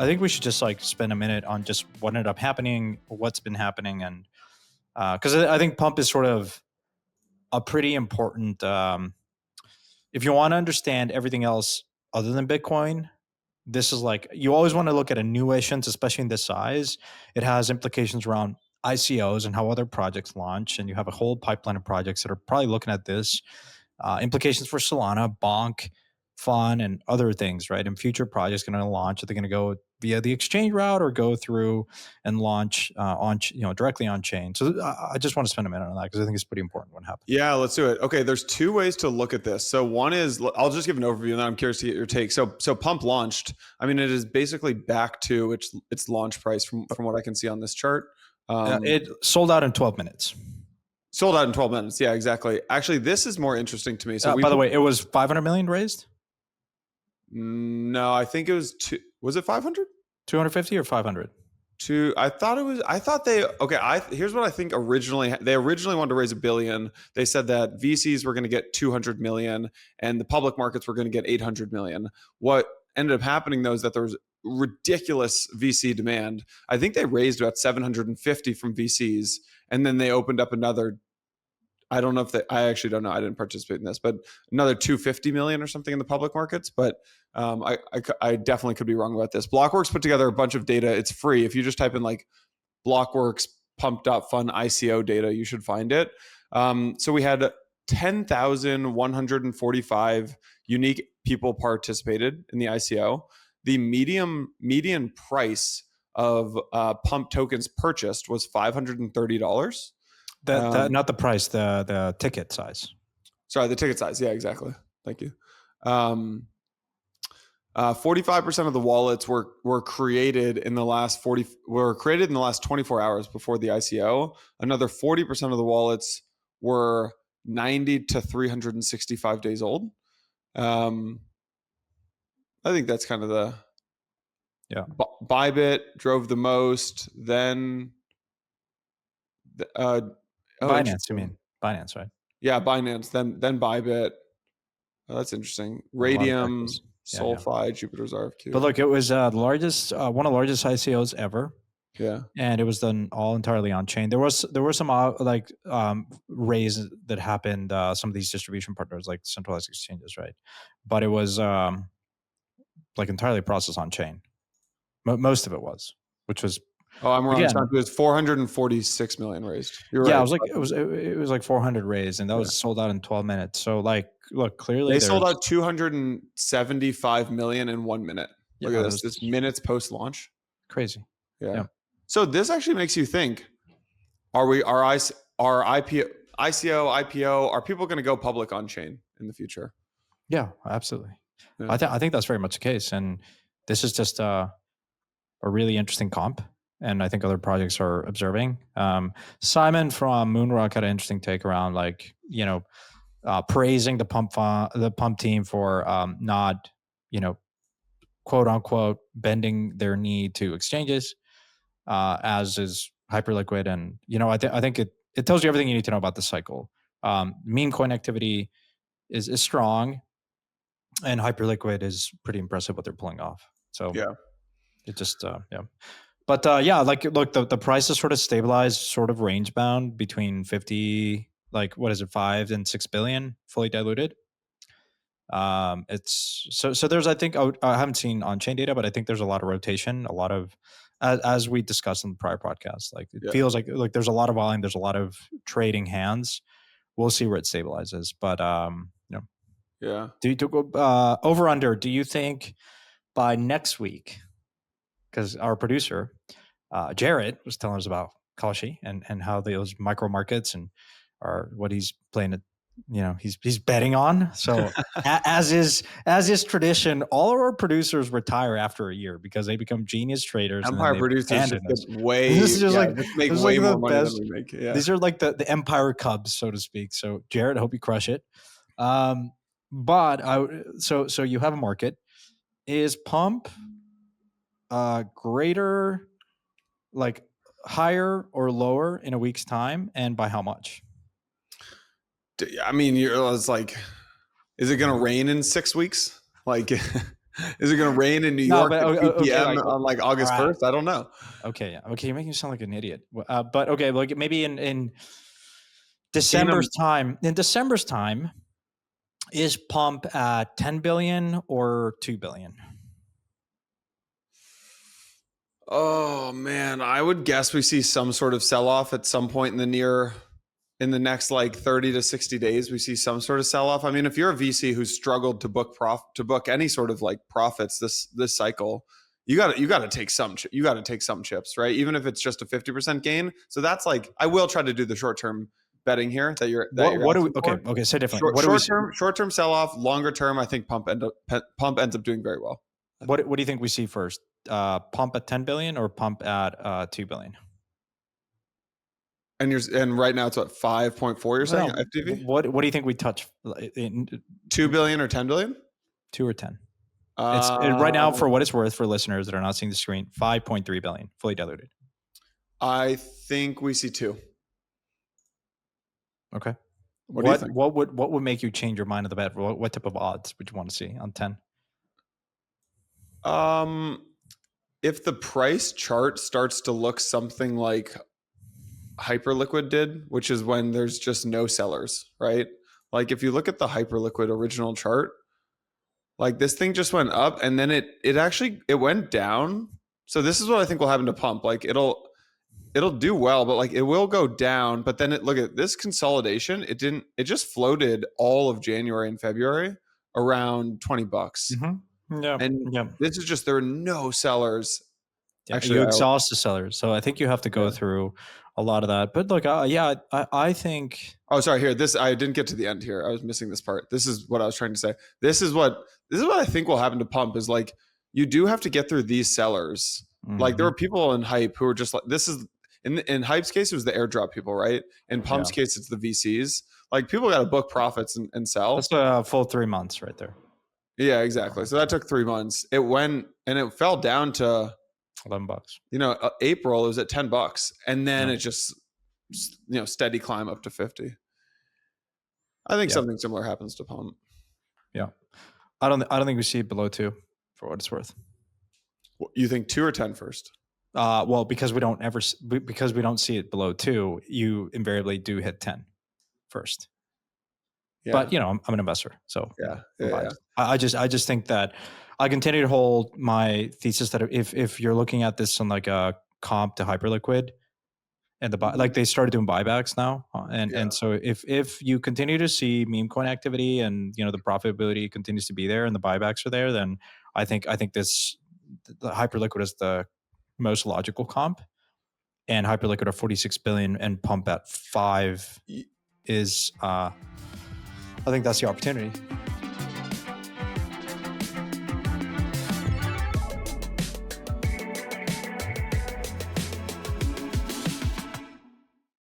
I think we should just like spend a minute on just what ended up happening, what's been happening, and because I think Pump is sort of a pretty important. If you want to understand everything else other than Bitcoin, this is like you always want to look at a new issuance, especially in this size. It has implications around ICOs and how other projects launch, and you have a whole pipeline of projects that are probably looking at this. Implications for Solana, Bonk, Fun, and other things, right? And future projects going to launch. Are they going to go via the exchange route or go through and launch directly on chain? So I just want to spend a minute on that because I think it's pretty important what happens. Yeah, let's do it. Okay, there's two ways to look at this. So one is, I'll just give an overview and then I'm curious to get your take. So Pump launched. I mean, it is basically back to its launch price from what I can see on this chart. It sold out in 12 minutes. Sold out in 12 minutes. Yeah, exactly. Actually, this is more interesting to me. So by the way, it was 500 million raised? No, I think it was was it 500? 250 or 500? Here's what I think originally. They originally wanted to raise $1 billion. They said that VCs were going to get 200 million and the public markets were going to get 800 million. What ended up happening though is that there was ridiculous VC demand. I think they raised about 750 from VCs and then they opened up another, I don't know if I actually don't know. I didn't participate in this, but another 250 million or something in the public markets. But I definitely could be wrong about this. Blockworks put together a bunch of data. It's free. If you just type in like Blockworks pump.fun ICO data, you should find it. So we had 10,145 unique people participated in the ICO. The median price of Pump tokens purchased was $530. Not the price, the ticket size. Sorry, the ticket size. Yeah, exactly. Thank you. 45% of the wallets were created in the last 24 hours before the ICO. Another 40% of the wallets were 90 to 365 days old. I think that's kind of the Bybit drove the most. Then Binance, you mean Binance, right? Yeah, Binance. Then Bybit. Oh, that's interesting. Radium, Sulfide, Jupiter's RFQ. But look, it was the largest, one of the largest ICOs ever. Yeah, and it was done all entirely on chain. There were some raise that happened. Some of these distribution partners, like centralized exchanges, right? But it was like entirely processed on chain. Most of it was, which was. Oh, I'm wrong. It was 446 million raised. You're right. I was like, it was like 400 raised, and that was sold out in 12 minutes. So like, look, clearly they sold out 275 million in 1 minute. Look at this. This minutes post launch. Crazy. Yeah. So this actually makes you think: Are ICO, IPO? Are people going to go public on chain in the future? Yeah, absolutely. Yeah. I think that's very much the case, and this is just a really interesting comp. And I think other projects are observing. Simon from Moonrock had an interesting take around, like, praising the Pump team for not, quote unquote, bending their knee to exchanges, as is Hyperliquid. And I think it tells you everything you need to know about the cycle. Meme coin activity is strong, and Hyperliquid is pretty impressive what they're pulling off. So it just But look, the price is sort of stabilized, sort of range bound between 50, 5 and 6 billion fully diluted. It's so there's, I think, I haven't seen on chain data, but I think there's a lot of rotation, a lot of, as we discussed in the prior podcast, like it feels like there's a lot of volume, there's a lot of trading hands. We'll see where it stabilizes, but Do you go over under? Do you think by next week? Because our producer, Jared, was telling us about Kashi and how those micro markets and what he's playing. He's betting on. So as is tradition, all of our producers retire after a year because they become genius traders. Empire producers get way make way more money than we make. Yeah. These are like the Empire Cubs, so to speak. So Jared, I hope you crush it. But so you have a market. Is Pump greater, like higher or lower in a week's time, and by how much? I mean, it's like, is it going to rain in 6 weeks? Like, Is it going to rain in New No, York but at 2 okay, p.m. like on like August alright. 1st? I don't know. Okay, yeah. Okay, you're making me sound like an idiot. But okay, like maybe in Keenum, December's time, is Pump at 10 billion or 2 billion? oh man, I would guess we see some sort of sell off at some point in the next like 30 to 60 days. We see some sort of sell off. I mean, if you're a VC who's struggled to book any sort of like profits this cycle, you got to take some chips, right? Even if it's just a 50% gain. So that's like, I will try to do the short term betting here that you're What do we? asking Okay, for. okay. Say differently. Short term sell off, longer term. I think Pump ends up doing very well. What do you think we see first? Pump at 10 billion or Pump at 2 billion? And right now it's what 5.4. You're saying No, FTV? what do you think we touch? In 2 billion or 10 billion? 2 or 10? It's right now, for what it's worth, for listeners that are not seeing the screen, 5.3 billion fully diluted. I think we see 2. Okay. What do you think? What would make you change your mind of the bet? What type of odds would you want to see on 10? If the price chart starts to look something like Hyperliquid did, which is when there's just no sellers, right? Like if you look at the Hyperliquid original chart, like this thing just went up and then it went down. So this is what I think will happen to Pump. Like it'll do well, but like it will go down. But then look at this consolidation. It just floated all of January and February around $20. Mm-hmm. Yeah. And yeah. this is just, there are no sellers. Yeah, Actually, you exhaust the sellers. So I think you have to go through a lot of that. But look, I think. Oh, sorry. Here, I didn't get to the end here. I was missing this part. This is what I was trying to say. This is what I think will happen to Pump is like you do have to get through these sellers. Like there were people in Hype who were just like, this is in Hype's case, it was the airdrop people, right? In Pump's case, it's the VCs. Like people got to book profits and sell. That's a full 3 months right there. Yeah, exactly. So that took 3 months. It went and it fell down to $11. April it was at $10, and then it just steady climb up to 50. I think something similar happens to Pump. Yeah, I don't think we see it below 2 for what it's worth. You think 2 or 10 first? Well, because we don't see it below 2, you invariably do hit 10 first. Yeah. But I'm an investor, so yeah. I just think that I continue to hold my thesis that if you're looking at this on like a comp to Hyperliquid, and like they started doing buybacks now, and so if you continue to see meme coin activity and the profitability continues to be there and the buybacks are there, then I think the Hyperliquid is the most logical comp, and Hyperliquid at 46 billion and Pump at 5 is I think that's the opportunity.